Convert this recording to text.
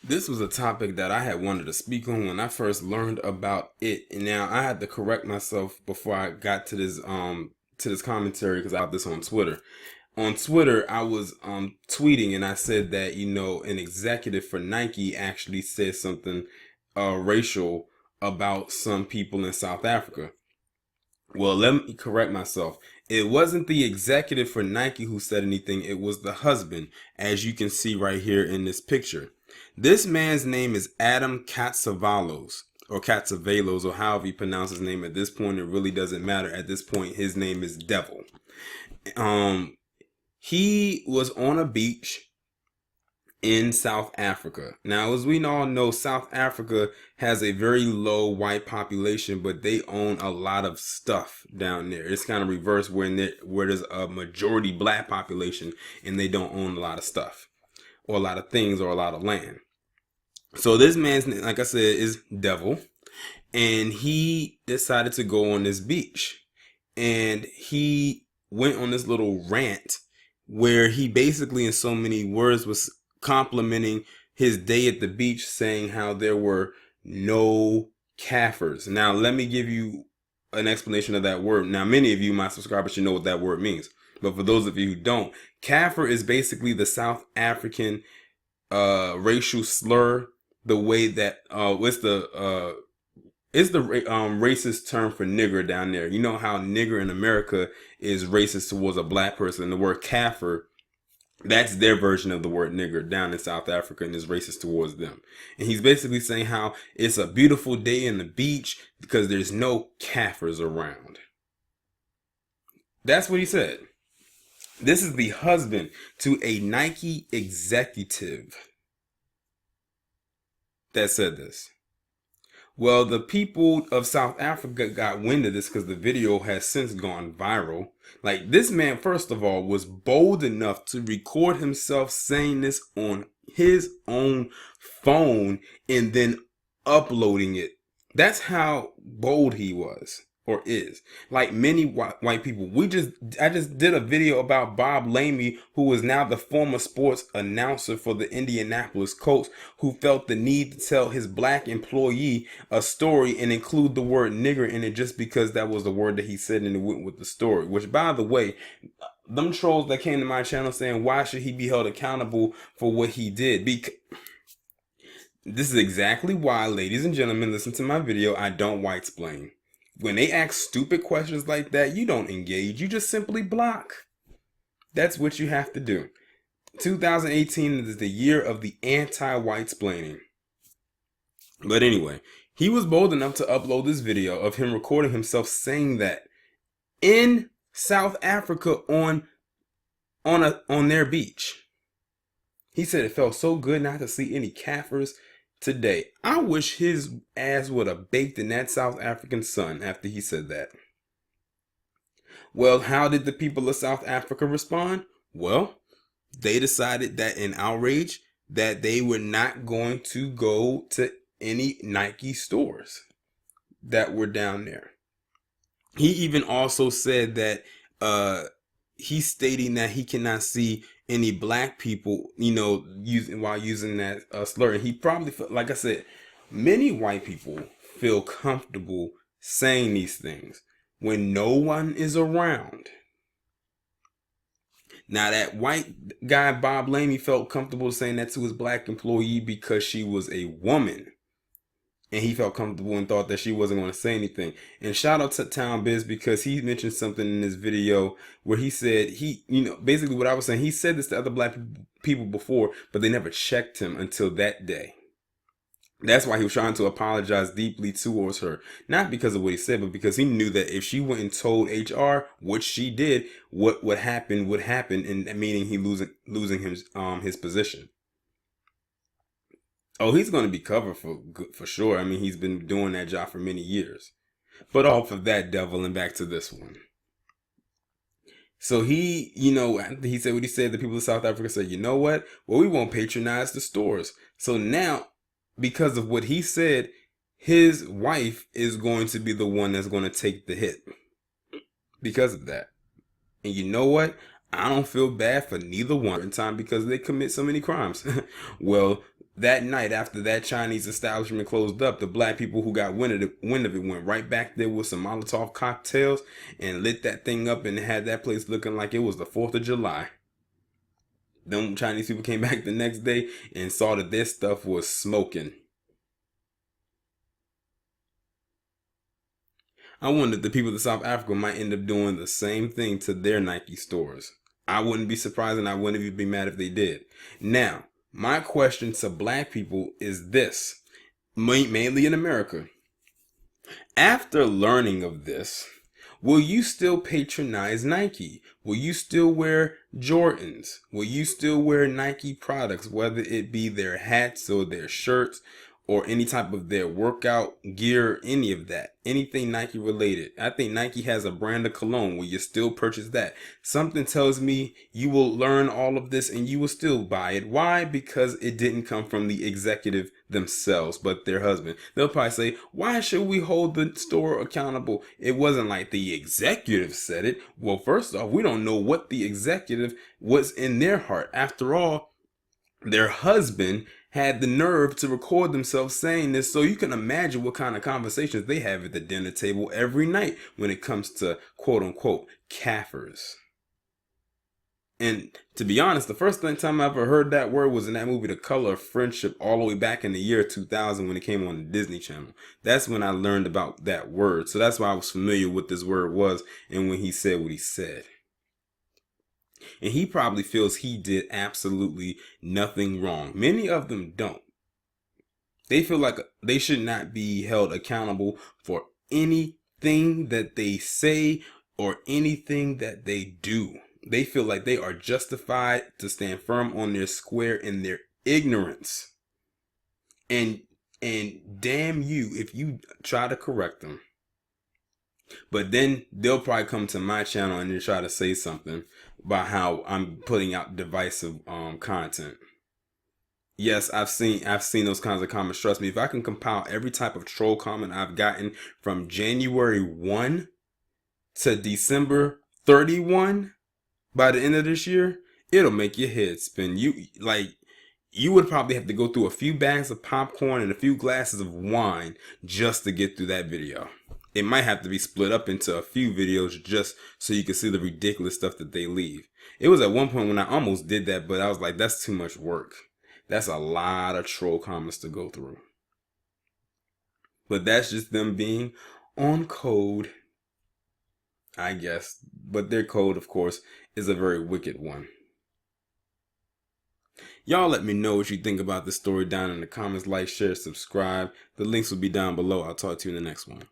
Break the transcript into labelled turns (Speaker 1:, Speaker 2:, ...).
Speaker 1: This was a topic that I had wanted to speak on when I first learned about it, and now I had to correct myself before I got to this commentary because I got this on Twitter. On Twitter, I was tweeting and I said that an executive for Nike actually said something racial about some people in South Africa. Well, let me correct myself. It wasn't the executive for Nike who said anything, it was the husband, as you can see right here in this picture. This man's name is Adam Catzavelos, or Catzavelos, or however you pronounce his name at this point. It really doesn't matter. At this point, his name is Devil. He was on a beach in South Africa. Now, as we all know, South Africa has a very low white population, but they own a lot of stuff down there. It's kind of reversed where there's a majority black population and they don't own a lot of stuff or a lot of things or a lot of land. So this man's name, like I said, is Devil, and he decided to go on this beach, and he went on this little rant where he basically, in so many words, was complimenting his day at the beach, saying how there were no Kafirs. Now, let me give you an explanation of that word. Now, many of you, my subscribers, should know what that word means. But for those of you who don't, Kafir is basically the South African racial slur. The way that it's the racist term for nigger down there. You know how nigger in America is racist towards a black person. The word Kafir, that's their version of the word nigger down in South Africa, and is racist towards them. And he's basically saying how it's a beautiful day in the beach because there's no Kafirs around. That's what he said. This is the husband to a Nike executive that said this. Well, the people of South Africa got wind of this because the video has since gone viral. Like, this man, first of all, was bold enough to record himself saying this on his own phone and then uploading it. That's how bold he was, or is. Like many white people, I just did a video about Bob Lamey, who is now the former sports announcer for the Indianapolis Colts, who felt the need to tell his black employee a story and include the word nigger in it just because that was the word that he said and it went with the story. Which, by the way, them trolls that came to my channel saying why should he be held accountable for what he did, this is exactly why, ladies and gentlemen, listen to my video. I don't white-splain. When they ask stupid questions like that, you don't engage. You just simply block. That's what you have to do. 2018 is the year of the anti-white-splaining. But anyway, he was bold enough to upload this video of him recording himself saying that in South Africa on their beach. He said it felt so good not to see any Kafirs today. I wish his ass would have baked in that South African sun after he said that. Well, how did the people of South Africa respond? Well, they decided that in outrage that they were not going to go to any Nike stores that were down there. He even also said that he's stating that he cannot see any black people, using that slur. And he probably felt, like I said, many white people feel comfortable saying these things when no one is around. Now, that white guy, Bob Lamey, felt comfortable saying that to his black employee because she was a woman. And he felt comfortable and thought that she wasn't going to say anything. And shout out to Town Biz because he mentioned something in this video where he said basically what I was saying, he said this to other black people before, but they never checked him until that day. That's why he was trying to apologize deeply towards her. Not because of what he said, but because he knew that if she went and told HR, which she did, what would happen, and meaning he losing his position. Oh, he's going to be covered for sure. I mean, he's been doing that job for many years. But off of that, Devil, and back to this one. So he said what he said. The people of South Africa said, you know what? Well, we won't patronize the stores. So now, because of what he said, his wife is going to be the one that's going to take the hit because of that. And you know what? I don't feel bad for neither one in time because they commit so many crimes. Well, that night after that Chinese establishment closed up, the black people who got wind of it went right back there with some Molotov cocktails and lit that thing up and had that place looking like it was the 4th of July. Them Chinese people came back the next day and saw that their stuff was smoking. I wonder if the people of South Africa might end up doing the same thing to their Nike stores. I wouldn't be surprised and I wouldn't even be mad if they did. Now, my question to black people is this, mainly in America. After learning of this, will you still patronize Nike? Will you still wear Jordans? Will you still wear Nike products, whether it be their hats or their shirts or any type of their workout gear, any of that, anything Nike related? I think Nike has a brand of cologne. Will you still purchase that? Something tells me you will learn all of this and you will still buy it. Why? Because it didn't come from the executive themselves, but their husband. They'll probably say, why should we hold the store accountable? It wasn't like the executive said it. Well, first off, we don't know what the executive was in their heart. After all, their husband had the nerve to record themselves saying this, so you can imagine what kind of conversations they have at the dinner table every night when it comes to quote unquote Kafirs. And to be honest, the first time I ever heard that word was in that movie The Color of Friendship, all the way back in the year 2000 when it came on the Disney Channel. That's when I learned about that word. So that's why I was familiar with this word was and when he said what he said. And he probably feels he did absolutely nothing wrong. Many of them don't. They feel like they should not be held accountable for anything that they say or anything that they do. They feel like they are justified to stand firm on their square in their ignorance. And damn you if you try to correct them. But then they'll probably come to my channel and they try to say something about how I'm putting out divisive content. Yes, I've seen those kinds of comments. Trust me, if I can compile every type of troll comment I've gotten from January 1 to December 31 by the end of this year, it'll make your head spin. You would probably have to go through a few bags of popcorn and a few glasses of wine just to get through that video. It might have to be split up into a few videos just so you can see the ridiculous stuff that they leave. It was at one point when I almost did that, but I was like, that's too much work. That's a lot of troll comments to go through. But that's just them being on code, I guess. But their code, of course, is a very wicked one. Y'all let me know what you think about this story down in the comments. Like, share, subscribe. The links will be down below. I'll talk to you in the next one.